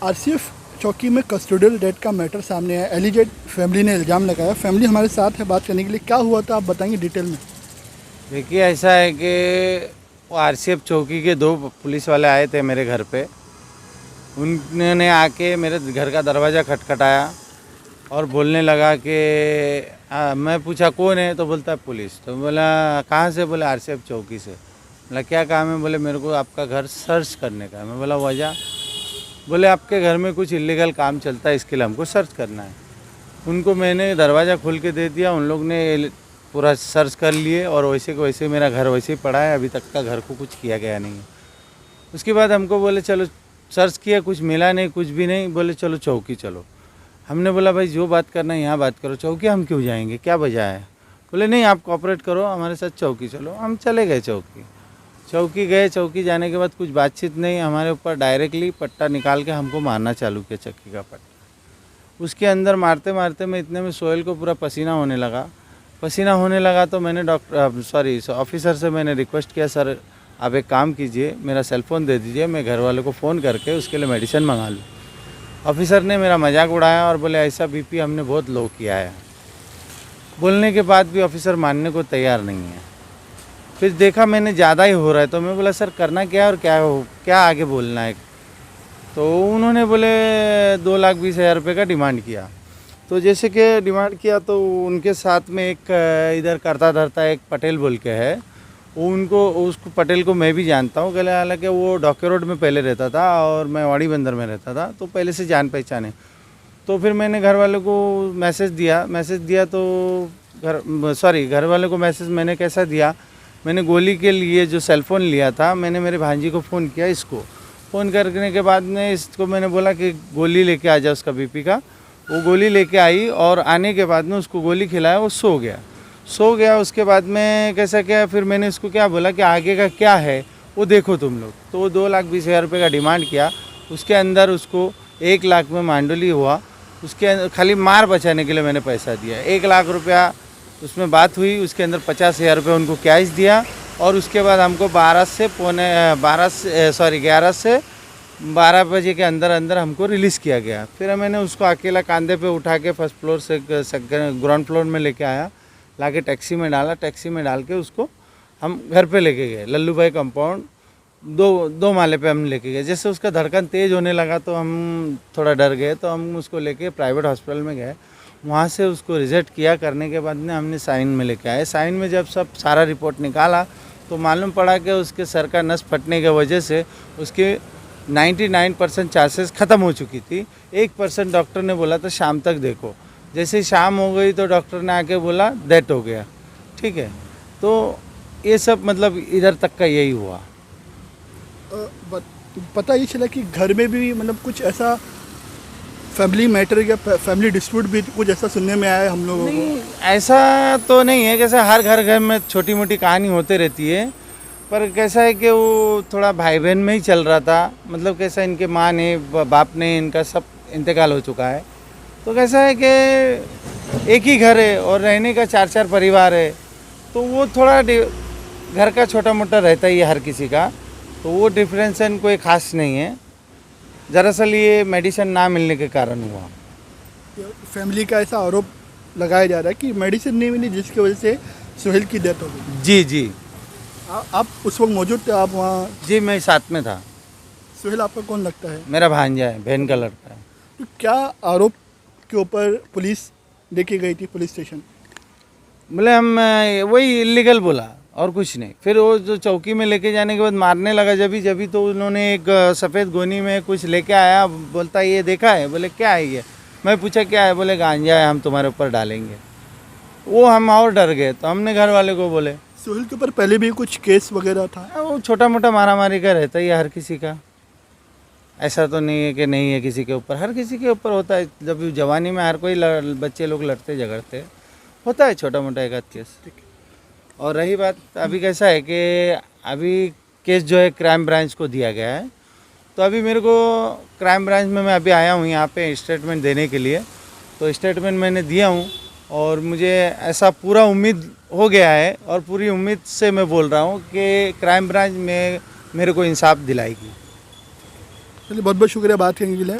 RCF चौकी में custodial death का मैटर सामने आया। एलिजेड फैमिली ने इल्ज़ाम लगाया। फैमिली हमारे साथ है बात करने के लिए। क्या हुआ था आप बताएंगे डिटेल में? देखिए, ऐसा है कि वो आरसीएफ चौकी के 2 पुलिस वाले आए थे मेरे घर पे। उन्होंने आके मेरे घर का दरवाज़ा खटखटाया और बोलने लगा कि मैं पूछा कौन है, तो बोलता है पुलिस। तो बोला कहाँ से? बोले आरसीएफ चौकी से। बोला क्या काम है? बोले मेरे को आपका घर सर्च करने का है। मैं बोला वजह? बोले आपके घर में कुछ इलीगल काम चलता है, इसके लिए हमको सर्च करना है। उनको मैंने दरवाज़ा खोल के दे दिया, उन लोग ने पूरा सर्च कर लिए और वैसे को वैसे मेरा घर वैसे ही पड़ा है। अभी तक का घर को कुछ किया गया नहीं है। उसके बाद हमको बोले चलो, सर्च किया, कुछ मिला नहीं, कुछ भी नहीं। बोले चलो चौकी चलो। हमने बोला भाई जो बात करना है यहाँ बात करो, चौकी हम क्यों जाएंगे, क्या वजह है? बोले नहीं आप कोऑपरेट करो हमारे साथ, चौकी चलो। हम चले गए चौकी गए। चौकी जाने के बाद कुछ बातचीत नहीं, हमारे ऊपर डायरेक्टली पट्टा निकाल के हमको मारना चालू किया, चक्की का पट्टा। उसके अंदर मारते मारते मैं इतने में सोहेल को पूरा पसीना होने लगा। तो मैंने ऑफिसर से मैंने रिक्वेस्ट किया, सर आप एक काम कीजिए, मेरा सेलफ़ोन दे दीजिए, मैं घर वालों को फ़ोन करके उसके लिए मेडिसिन मंगा लूँ। ऑफिसर ने मेरा मजाक उड़ाया और बोले ऐसा बीपी हमने बहुत लो किया है। बोलने के बाद भी ऑफिसर मानने को तैयार नहीं है। फिर देखा मैंने ज़्यादा ही हो रहा है, तो मैं बोला सर करना क्या है और क्या आगे बोलना है? तो उन्होंने बोले 2,20,000 रुपये का डिमांड किया। तो जैसे कि डिमांड किया तो उनके साथ में एक इधर करता धरता एक पटेल बोल के है, उसको पटेल को मैं भी जानता हूँ। कहले हालांकि वो डॉक्टर रोड में पहले रहता था और मैं वाड़ी बंदर में रहता था, तो पहले से जान पहचान है। तो फिर मैंने घर वालों को मैसेज दिया तो घर वालों को मैसेज मैंने कैसा दिया, मैंने गोली के लिए जो सेलफ़ोन लिया था, मैंने मेरे भांजी को फ़ोन किया। इसको फ़ोन करने के बाद में इसको मैंने बोला कि गोली लेके आ जा उसका बीपी का। वो गोली लेके आई और आने के बाद में उसको गोली खिलाया, वो सो गया। उसके बाद में कैसा क्या, फिर मैंने इसको क्या बोला कि आगे का क्या है वो देखो तुम लोग। तो वो 2,20,000 रुपये का डिमांड किया। उसके अंदर उसको 1 लाख में मांडोली हुआ। उसके अंदर खाली मार बचाने के लिए मैंने पैसा दिया। 1 लाख रुपया उसमें बात हुई। उसके अंदर 50,000 रुपये उनको कैश दिया और उसके बाद हमको 11 से 12 बजे के अंदर हमको रिलीज़ किया गया। फिर मैंने उसको अकेला कंधे पे उठा के फर्स्ट फ्लोर से ग्राउंड फ्लोर में लेके आया, लाके टैक्सी में डाल के उसको हम घर पे लेके गए। लल्लू भाई कंपाउंड 2 माले पे हम लेके गए। जैसे उसका धड़कन तेज़ होने लगा तो हम थोड़ा डर गए, तो हम उसको लेके प्राइवेट हॉस्पिटल में गए। वहाँ से उसको रिजेक्ट किया करने के बाद में हमने साइन में लेके आए। साइन में जब सब सारा रिपोर्ट निकाला तो मालूम पड़ा कि उसके सर का नस फटने की वजह से उसके 99% चांसेस ख़त्म हो चुकी थी। 1% डॉक्टर ने बोला था शाम तक देखो। जैसे शाम हो गई तो डॉक्टर ने आके बोला डेथ हो गया। ठीक है, तो ये सब मतलब इधर तक का यही हुआ। पता ये चला कि घर में भी मतलब कुछ ऐसा फैमिली मैटर या फैमिली डिस्प्यूट भी कुछ ऐसा सुनने में आया है हम लोगों को? ऐसा तो नहीं है, कैसा हर घर में छोटी मोटी कहानी होते रहती है, पर कैसा है कि वो थोड़ा भाई बहन में ही चल रहा था। मतलब कैसा इनके माँ ने बाप ने इनका सब इंतकाल हो चुका है। तो कैसा है कि एक ही घर है और रहने का 4 परिवार है, तो वो थोड़ा घर का छोटा मोटा रहता ही है हर किसी का, तो वो डिफरेंसन कोई ख़ास नहीं है। दरअसल ये मेडिसिन ना मिलने के कारण हुआ। फैमिली का ऐसा आरोप लगाया जा रहा है कि मेडिसिन नहीं मिली जिसकी वजह से सोहेल की डेथ हो गई। जी। आप उस वक्त मौजूद थे? आप वहाँ? जी, मैं साथ में था। सोहेल आपका कौन लगता है? मेरा भांजा है, बहन का लड़का है। तो क्या आरोप के ऊपर पुलिस लेके गई थी पुलिस स्टेशन? बोले हम वही इलीगल बोला और कुछ नहीं। फिर वो जो चौकी में लेके जाने के बाद मारने लगा जब तो उन्होंने एक सफ़ेद गोनी में कुछ लेके आया। बोलता ये देखा है? बोले क्या है ये? मैं पूछा क्या है? बोले गांजा है, हम तुम्हारे ऊपर डालेंगे। वो हम और डर गए, तो हमने घर वाले को बोले। सोहेल के ऊपर पहले भी कुछ केस वगैरह था? वो छोटा मोटा मारामारी का रहता ही है हर किसी का। ऐसा तो नहीं है कि नहीं है किसी के ऊपर, हर किसी के ऊपर होता है। जब जवानी में हर कोई बच्चे लोग लड़ते झगड़ते होता है छोटा मोटा एक आध केस। और रही बात अभी कैसा है कि अभी केस जो है क्राइम ब्रांच को दिया गया है, तो अभी मेरे को क्राइम ब्रांच में मैं अभी आया हूँ यहाँ पे स्टेटमेंट देने के लिए। तो स्टेटमेंट मैंने दिया हूँ और मुझे ऐसा पूरा उम्मीद हो गया है और पूरी उम्मीद से मैं बोल रहा हूँ कि क्राइम ब्रांच में मेरे को इंसाफ दिलाएगी। चलिए, बहुत बहुत शुक्रिया बात करने के लिए।